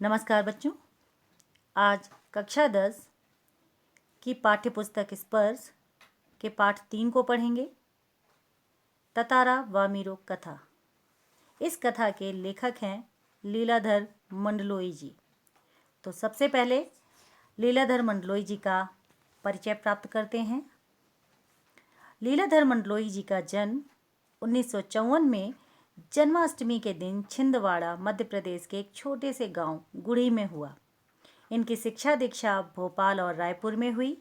नमस्कार बच्चों। आज कक्षा 10 की पाठ्यपुस्तक स्पर्श के पाठ 3 को पढ़ेंगे। ततारा वामीरो कथा। इस कथा के लेखक हैं लीलाधर मंडलोई जी। तो सबसे पहले लीलाधर मंडलोई जी का परिचय प्राप्त करते हैं। लीलाधर मंडलोई जी का जन्म 1954 में जन्माष्टमी के दिन छिंदवाड़ा मध्य प्रदेश के एक छोटे से गांव गुढ़ी में हुआ। इनकी शिक्षा दीक्षा भोपाल और रायपुर में हुई।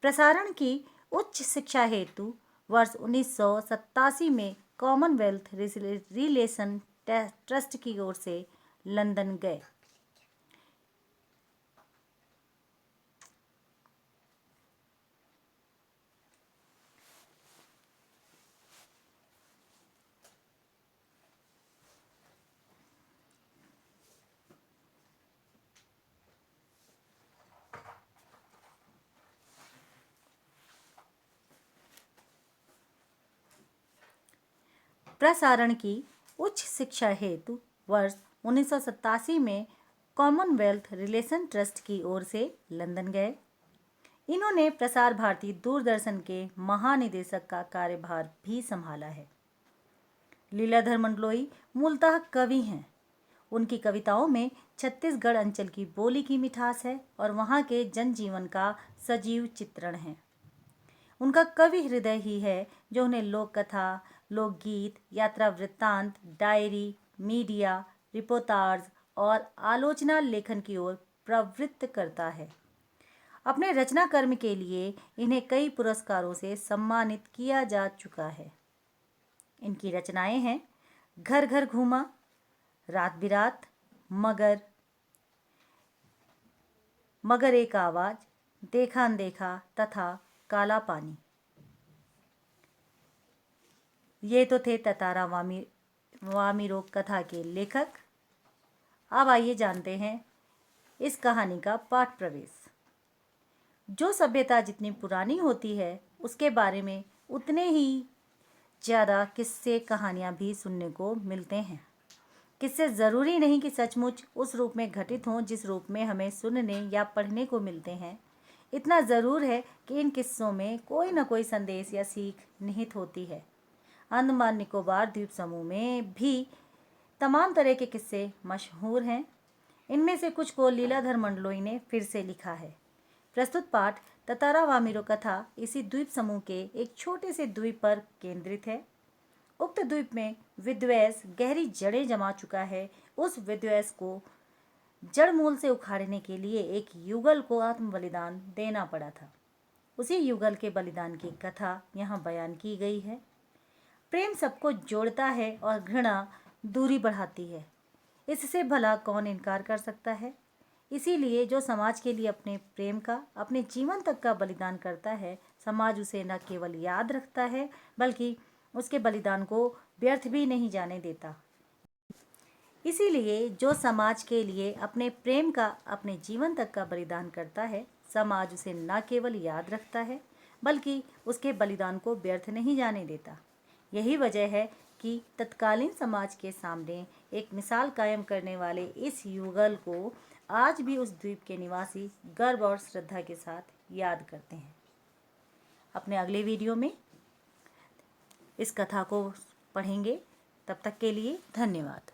प्रसारण की उच्च शिक्षा हेतु वर्ष 1987 में कॉमनवेल्थ रिलेशन ट्रस्ट की ओर से लंदन गए। प्रसारण की उच्च शिक्षा हेतु वर्ष 1987 में कॉमनवेल्थ रिलेशन ट्रस्ट की ओर से लंदन गए। इन्होंने प्रसार भारती दूरदर्शन के महानिदेशक का कार्यभार भी संभाला है। लीलाधर मंडलोई मूलतः कवि हैं। उनकी कविताओं में छत्तीसगढ़ अंचल की बोली की मिठास है और वहाँ के जनजीवन का सजीव चित्रण है। उनका कवि हृदय ही है जो उन्हें लोक कथा, लोकगीत, यात्रा वृत्तांत, डायरी, मीडिया, रिपोर्टाज और आलोचना लेखन की ओर प्रवृत्त करता है। अपने रचना कर्म के लिए इन्हें कई पुरस्कारों से सम्मानित किया जा चुका है। इनकी रचनाएं हैं घर घर घूमा, रात बिरात, मगर एक आवाज, देखा अनदेखा तथा काला पानी। ये तो थे ततारा वामीरो कथा के लेखक। अब आइए जानते हैं इस कहानी का पाठ प्रवेश। जो सभ्यता जितनी पुरानी होती है उसके बारे में उतने ही ज़्यादा किस्से कहानियाँ भी सुनने को मिलते हैं। किस्से ज़रूरी नहीं कि सचमुच उस रूप में घटित हों जिस रूप में हमें सुनने या पढ़ने को मिलते हैं। इतना ज़रूर है कि इन किस्सों में कोई न कोई संदेश या सीख निहित होती है। अंडमान निकोबार द्वीप समूह में भी तमाम तरह के किस्से मशहूर हैं। इनमें से कुछ को लीलाधर मंडलोई ने फिर से लिखा है। प्रस्तुत पाठ ततारा वामीरो कथा इसी द्वीप समूह के एक छोटे से द्वीप पर केंद्रित है। उक्त द्वीप में विद्वेष गहरी जड़ें जमा चुका है। उस विद्वेष को जड़ मूल से उखाड़ने के लिए एक युगल को आत्म बलिदान देना पड़ा था। उसी युगल के बलिदान की कथा यहाँ बयान की गई है। प्रेम सबको जोड़ता है और घृणा दूरी बढ़ाती है। इससे भला कौन इनकार कर सकता है। इसीलिए जो समाज के लिए अपने प्रेम का, अपने जीवन तक का बलिदान करता है, समाज उसे न केवल याद रखता है बल्कि उसके बलिदान को व्यर्थ भी नहीं जाने देता। इसीलिए जो समाज के लिए अपने प्रेम का, अपने जीवन तक का बलिदान करता है, समाज उसे न केवल याद रखता है बल्कि उसके बलिदान को व्यर्थ नहीं जाने देता। यही वजह है कि तत्कालीन समाज के सामने एक मिसाल कायम करने वाले इस युगल को आज भी उस द्वीप के निवासी गर्व और श्रद्धा के साथ याद करते हैं। अपने अगले वीडियो में इस कथा को पढ़ेंगे। तब तक के लिए धन्यवाद।